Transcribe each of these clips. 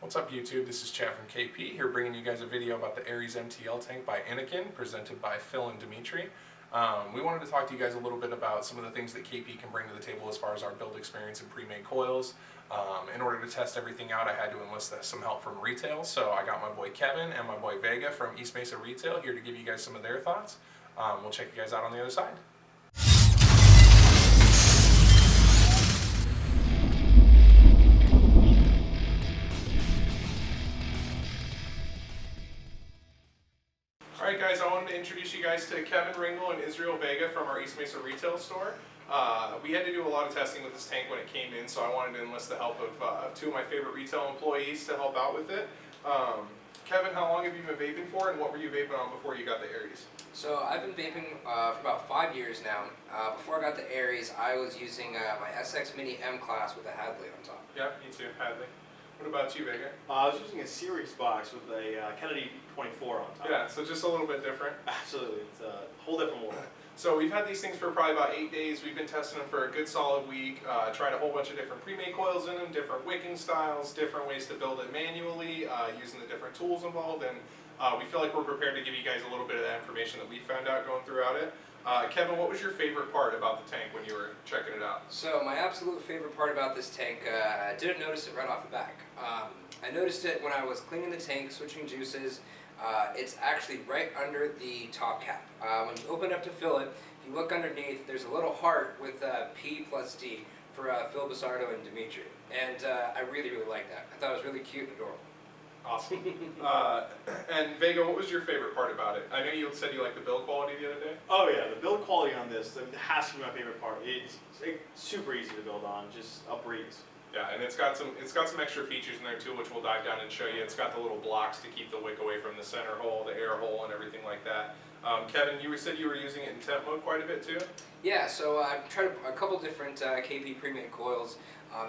What's up YouTube, this is Chad from KP, here bringing you guys a video about the Ares MTL tank by Innokin, presented by Phil and Dimitri. We wanted to talk to you guys a little bit about some of the things that KP can bring to the table as far as our build experience and pre-made coils. In order to test everything out, I had to enlist some help from retail, so I got my boy Kevin and my boy Vega from East Mesa Retail here to give you guys some of their thoughts. We'll check you guys out on the other side. Alright guys, I wanted to introduce you guys to Kevin Ringel and Israel Vega from our East Mesa retail store. We had to do a lot of testing with this tank when it came in, so I wanted to enlist the help of two of my favorite retail employees to help out with it. Kevin, how long have you been vaping for, and what were you vaping on before you got the Ares? So I've been vaping for about 5 years now. Before I got the Ares, I was using my SX Mini M class with a Hadley on top. Yeah, me too, Hadley. What about you, Vega? I was using a series box with a Kennedy 24 on top. Yeah, so just a little bit different. Absolutely, it's a whole different world. So we've had these things for probably about 8 days. We've been testing them for a good solid week. Tried a whole bunch of different pre-made coils in them, different wicking styles, different ways to build it manually, using the different tools involved, and we feel like we're prepared to give you guys a little bit of that information that we found out going throughout it. Kevin, what was your favorite part about the tank when you were checking it out? So my absolute favorite part about this tank, I didn't notice it right off the back. I noticed it when I was cleaning the tank, switching juices. It's actually right under the top cap. When you open up to fill it, if you look underneath, there's a little heart with P plus D for Phil Basardo and Dimitri. And I really, really like that. I thought it was really cute and adorable. Awesome. And Vega, what was your favorite part about it? I know you said you liked the build quality the other day. Oh yeah, the build quality on this has to be my favorite part. It's super easy to build on, just a breeze. Yeah, and it's got some extra features in there too, which we'll dive down and show you. It's got the little blocks to keep the wick away from the center hole, the air hole, and everything like that. Kevin, you said you were using it in temp mode quite a bit too? Yeah, so I've tried a couple different KP pre-made coils.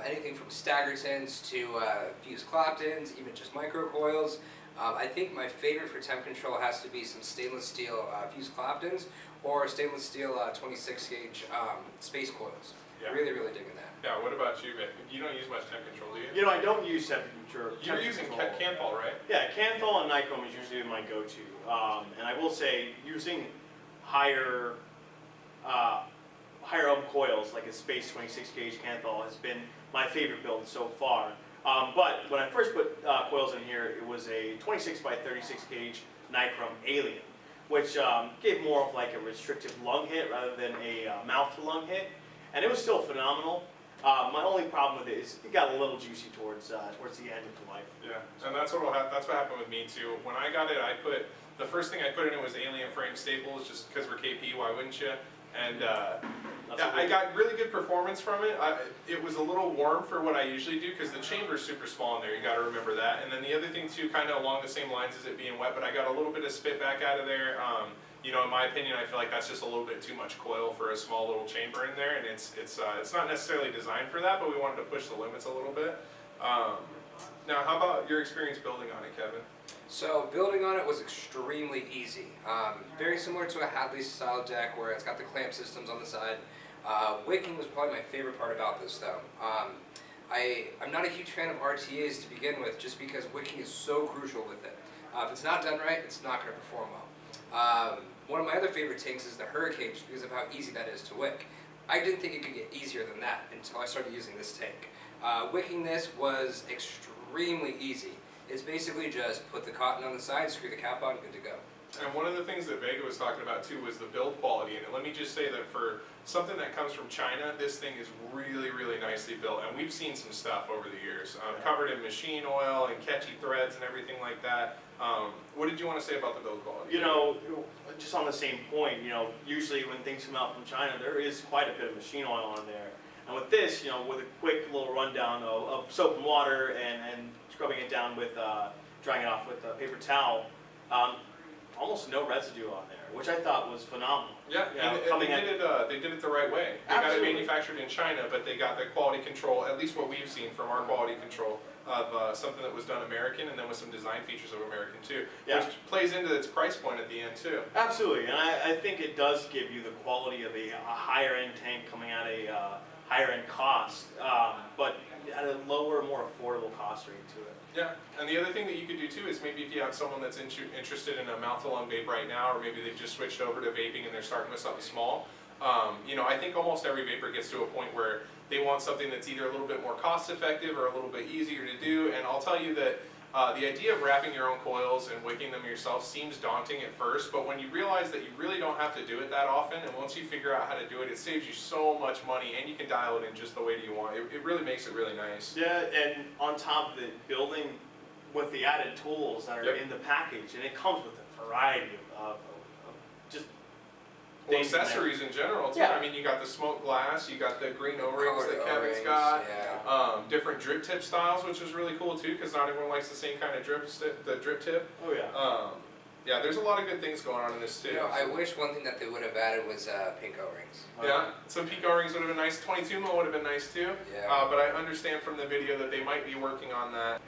Anything from Staggertons to fused Claptons, even just micro coils. I think my favorite for temp control has to be some stainless steel fused Claptons or stainless steel 26 gauge space coils. Yeah. Really, really digging that. Yeah, what about you, Vic? You don't use much temp control, do you? You know, I don't use temp control. You're using Canthal, right? Yeah, Canthal and Nichrome is usually my go-to. And I will say, using higher up coils, like a Space 26 gauge Canthal, has been my favorite build so far. But when I first put coils in here, it was a 26 by 36 gauge Nichrome Alien, which gave more of like a restrictive lung hit rather than a mouth-to-lung hit. And it was still phenomenal. My only problem with it is it got a little juicy towards the end of the life. Yeah, and that's what happened with me too. When I got it, the first thing I put in it was alien frame staples, just because we're KP, why wouldn't you? And yeah, I got really good performance from it. It was a little warm for what I usually do because the chamber's super small in there, you got to remember that. And then the other thing too, kind of along the same lines as it being wet, but I got a little bit of spit back out of there. You know, in my opinion, I feel like that's just a little bit too much coil for a small little chamber in there, and it's not necessarily designed for that, but we wanted to push the limits a little bit. Now, how about your experience building on it, Kevin? So building on it was extremely easy. Very similar to a Hadley style deck where it's got the clamp systems on the side. Wicking was probably my favorite part about this though. I'm not a huge fan of RTAs to begin with just because wicking is so crucial with it. If it's not done right, it's not going to perform well. One of my other favorite tanks is the Hurricane just because of how easy that is to wick. I didn't think it could get easier than that until I started using this tank. Wicking this was extremely easy. It's basically just put the cotton on the side, screw the cap on, good to go. And one of the things that Vega was talking about too was the build quality in it. Let me just say that for something that comes from China, this thing is really, really nicely built. And we've seen some stuff over the years, covered in machine oil and catchy threads and everything like that. What did you want to say about the build quality? You know, just on the same point, you know, usually when things come out from China, there is quite a bit of machine oil on there. And with this, you know, with a quick little rundown of soap and water and scrubbing it down with, drying it off with a paper towel, almost no residue on there, which I thought was phenomenal. Yeah, and they did it the right way. They got it manufactured in China, but they got the quality control, at least what we've seen from our quality control, of something that was done American and then with some design features of American too, which plays into its price point at the end too. Absolutely, and I think it does give you the quality of a higher end tank coming at a higher end cost, but at a lower, more affordable cost rate to it. Yeah, and the other thing that you could do too is maybe if you have someone that's interested in a mouth-to-lung vape right now, or maybe they've just switched over to vaping and they're starting with something small. You know, I think almost every vapor gets to a point where they want something that's either a little bit more cost-effective or a little bit easier to do. And I'll tell you that the idea of wrapping your own coils and wicking them yourself seems daunting at first, but when you realize that you really don't have to do it that often, and once you figure out how to do it, it saves you so much money, and you can dial it in just the way that you want. It really makes it really nice. Yeah, and on top of it, building with the added tools that are in the package, and it comes with a variety of just Well, accessories in general too. Yeah. I mean, you got the smoked glass, you got the green O-rings Colored that Kevin's O-rings, got. yeah. Different drip tip styles, which is really cool too, because not everyone likes the same kind of drip tip. Oh yeah. Yeah, there's a lot of good things going on in this too. You know, I wish one thing that they would have added was pink O-rings. Yeah, some peak O-rings would have been nice. 22 mil would have been nice too. Yeah. But I understand from the video that they might be working on that.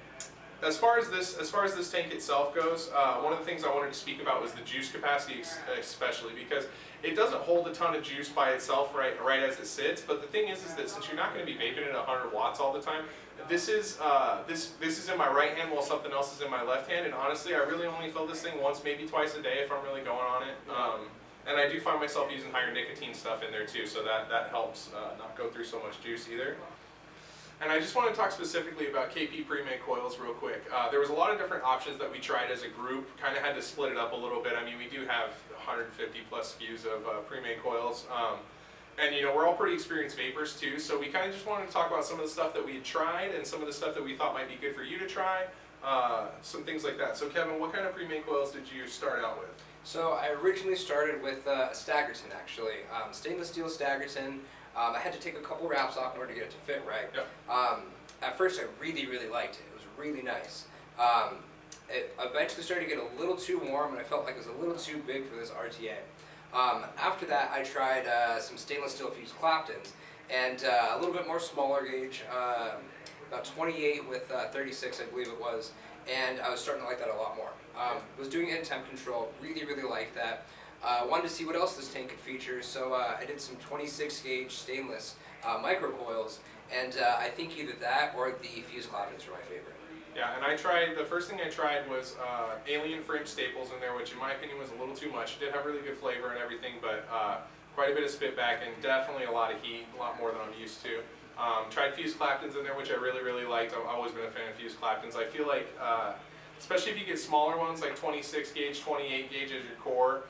As far as this tank itself goes, one of the things I wanted to speak about was the juice capacity, especially because it doesn't hold a ton of juice by itself right as it sits. But the thing is that since you're not going to be vaping at 100 watts all the time, this is in my right hand while something else is in my left hand. And honestly, I really only fill this thing once, maybe twice a day if I'm really going on it. And I do find myself using higher nicotine stuff in there too, so that helps not go through so much juice either. And I just want to talk specifically about KP pre-made coils real quick. There was a lot of different options that we tried as a group, kind of had to split it up a little bit. I mean, we do have 150 plus SKUs of pre-made coils. And you know, we're all pretty experienced vapors too, so we kind of just wanted to talk about some of the stuff that we had tried and some of the stuff that we thought might be good for you to try, some things like that. So Kevin, what kind of pre-made coils did you start out with? So I originally started with Staggerton, actually. Stainless steel Staggerton. I had to take a couple wraps off in order to get it to fit right. Yep. At first I really liked it. It was really nice. It eventually started to get a little too warm and I felt like it was a little too big for this RTA. After that I tried some stainless steel fused Claptons and a little bit more smaller gauge, about 28 with 36 I believe it was, and I was starting to like that a lot more. Was doing it in temp control, really liked that. Wanted to see what else this tank could feature, so I did some 26 gauge stainless micro coils, and I think either that or the fused Claptons were my favorite. Yeah, and the first thing I tried was alien frame staples in there, which in my opinion was a little too much. It did have really good flavor and everything, but quite a bit of spit back and definitely a lot of heat, a lot more than I'm used to. Tried fused Claptons in there, which I really liked. I've always been a fan of fused Claptons. I feel like, especially if you get smaller ones like 26 gauge, 28 gauge as your core,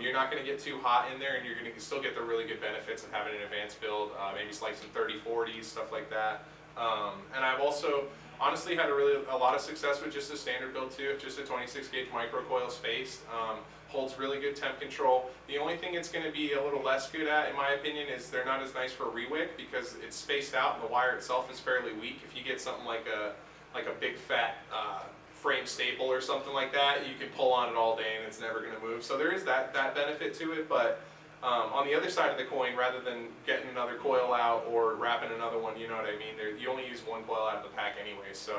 you're not going to get too hot in there and you're going to still get the really good benefits of having an advanced build, maybe like some 30-40s, stuff like that. And I've also honestly had a lot of success with just a standard build too, just a 26 gauge micro coil spaced. Holds really good temp control. The only thing it's going to be a little less good at, in my opinion, is they're not as nice for rewick because it's spaced out and the wire itself is fairly weak. If you get something like a big fat frame staple or something like that, you can pull on it all day and it's never going to move. So there is that benefit to it, but on the other side of the coin, rather than getting another coil out or wrapping another one, you know what I mean, you only use one coil out of the pack anyway, so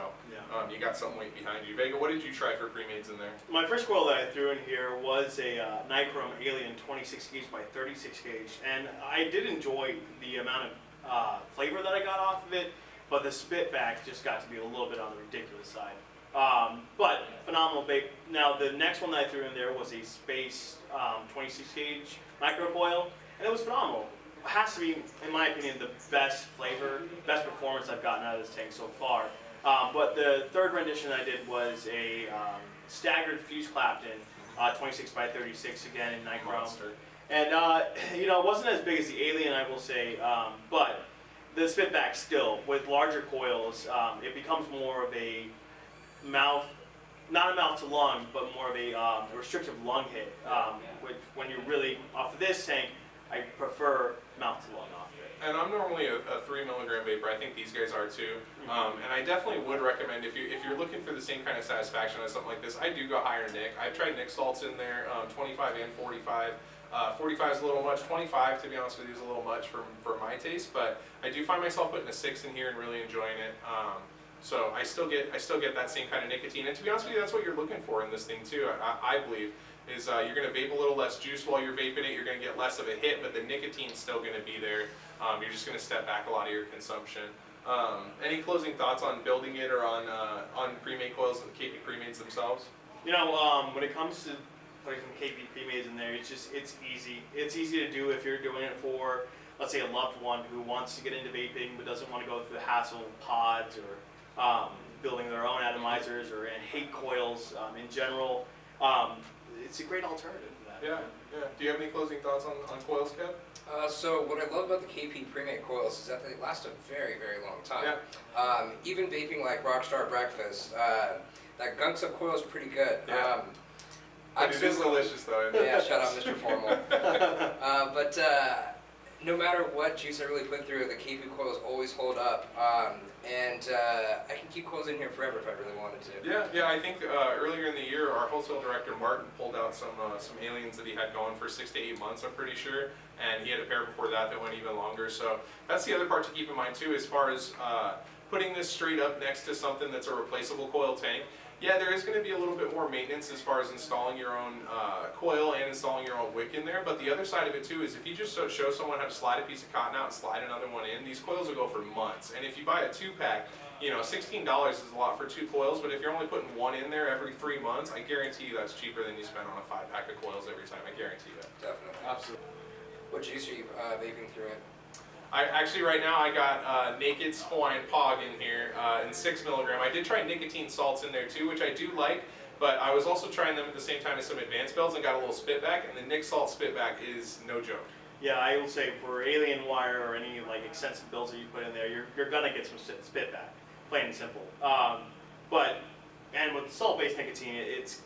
you got something weight behind you. Vega, what did you try for pre-mades in there? My first coil that I threw in here was a Nichrome Alien 26 gauge by 36 gauge, and I did enjoy the amount of flavor that I got off of it, but the spit back just got to be a little bit on the ridiculous side. But phenomenal vape. Now the next one that I threw in there was a Space 26 gauge micro coil, and it was phenomenal. It has to be, in my opinion, the best flavor, best performance I've gotten out of this tank so far. But the third rendition I did was a staggered fused Clapton 26 by 36 again in Nichrome. And you know, it wasn't as big as the Alien, I will say, but the spitback still, with larger coils, it becomes more of a mouth, not a mouth to lung, but more of a restrictive lung hit. Which, when you're really off of this tank, I prefer mouth to lung off of it. And I'm normally a 3 milligram vapor. I think these guys are too. And I definitely would recommend if you're looking for the same kind of satisfaction as something like this, I do go higher Nic. I've tried Nic salts in there, 25 and 45. 45 is a little much. 25, to be honest with you, is a little much for my taste. But I do find myself putting a 6 in here and really enjoying it. So I still get that same kind of nicotine, and to be honest with you, that's what you're looking for in this thing too. I believe is you're going to vape a little less juice while you're vaping it. You're going to get less of a hit, but the nicotine's still going to be there. You're just going to step back a lot of your consumption. Any closing thoughts on building it or on pre-made coils, the KP pre-mades themselves? You know, when it comes to putting some KP pre-mades in there, it's easy. It's easy to do if you're doing it for, let's say, a loved one who wants to get into vaping but doesn't want to go through the hassle of pods or building their own atomizers or hate coils in general. It's a great alternative to that. Yeah, yeah. Do you have any closing thoughts on coils, Kev? So what I love about the KP pre-made coils is that they last a very, very long time. Yeah. Even vaping like Rockstar Breakfast, that Gunks Up coil is pretty good. Yeah. But it is delicious though. Yeah, shut up, Mr. Formal. But no matter what juice I really put through, the KP coils always hold up. And I can keep coils in here forever if I really wanted to. Yeah. I think earlier in the year, our wholesale director Martin pulled out some aliens that he had going for 6 to 8 months, I'm pretty sure, and he had a pair before that went even longer. So that's the other part to keep in mind too, as far as putting this straight up next to something that's a replaceable coil tank. Yeah, there is going to be a little bit more maintenance as far as installing your own coil and installing your own wick in there, but the other side of it too is if you just show someone how to slide a piece of cotton out and slide another one in, these coils will go for months. And if you buy a 2-pack, you know, $16 is a lot for 2 coils, but if you're only putting one in there every 3 months, I guarantee you that's cheaper than you spend on a 5-pack of coils every time. I guarantee that. Definitely. Absolutely. What juice are you vaping through it? Actually, right now I got Naked's Hawaiian Pog in here in 6 milligram. I did try nicotine salts in there too, which I do like, but I was also trying them at the same time as some advanced builds and got a little spitback, and the Nic Salt spitback is no joke. Yeah, I will say for alien wire or any like extensive builds that you put in there, you're gonna get some spitback, plain and simple. And with salt-based nicotine, it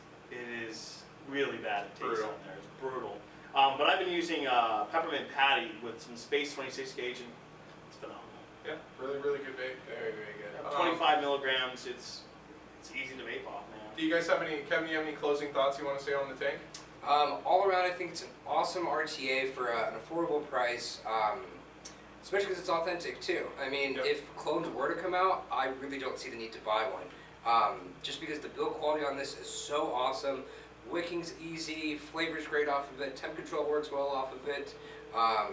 is really bad. It tastes on there. It's brutal. But I've been using peppermint patty with some space 26 gauge, and it's phenomenal. Yeah, really, really good vape. Very, very good. 25 milligrams. It's easy to vape off, man. Do you guys have any, Kevin? Do you have any closing thoughts you want to say on the tank? All around, I think it's an awesome RTA for an affordable price, especially because it's authentic too. I mean, Yep. if clones were to come out, I really don't see the need to buy one. Just because the build quality on this is so awesome. Wicking's easy, flavor's great off of it, temp control works well off of it. I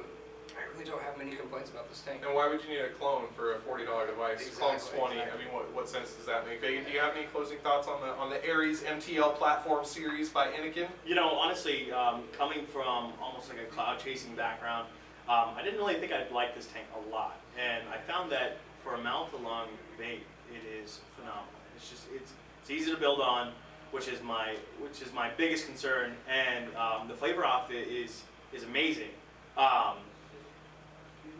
really don't have many complaints about this tank. And why would you need a clone for a $40 device? Exactly, Clone's 20. exactly. I mean, what sense does that make? Vega, do you have any closing thoughts on the Ares MTL platform series by Innokin? You know, honestly, coming from almost like a cloud chasing background, I didn't really think I'd like this tank a lot, and I found that for a mouth-along vape, it is phenomenal. It's easy to build on, which is my biggest concern, and the flavor off it is amazing.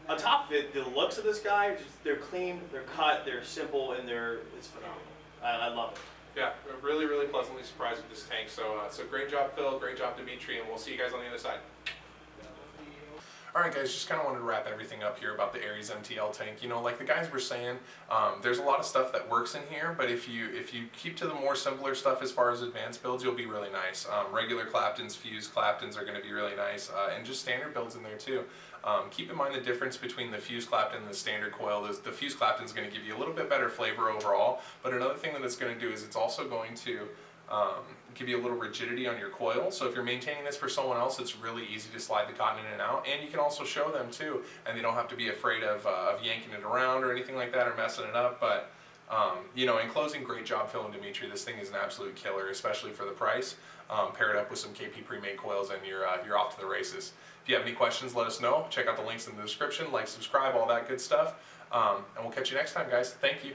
On top of it, the looks of this guy, they're clean, they're cut, they're simple, and it's phenomenal. I love it. Yeah, really, really pleasantly surprised with this tank. So great job, Phil. Great job, Dimitri, and we'll see you guys on the other side. Alright guys, just kind of wanted to wrap everything up here about the Ares MTL tank. You know, like the guys were saying, there's a lot of stuff that works in here, but if you keep to the more simpler stuff as far as advanced builds, you'll be really nice. Regular Claptons, fused Claptons are going to be really nice, and just standard builds in there too. Keep in mind the difference between the fused Clapton and the standard coil. The fused Clapton is going to give you a little bit better flavor overall, but another thing that it's going to do is it's also going to give you a little rigidity on your coil. So if you're maintaining this for someone else, it's really easy to slide the cotton in and out, and you can also show them too, and they don't have to be afraid of yanking it around or anything like that or messing it up. But you know, in closing, great job, Phil and Dimitri. This thing is an absolute killer, especially for the price. Pair it up with some KP pre-made coils, and you're off to the races. If you have any questions, let us know. Check out the links in the description. Like, subscribe, all that good stuff. And we'll catch you next time, guys. Thank you.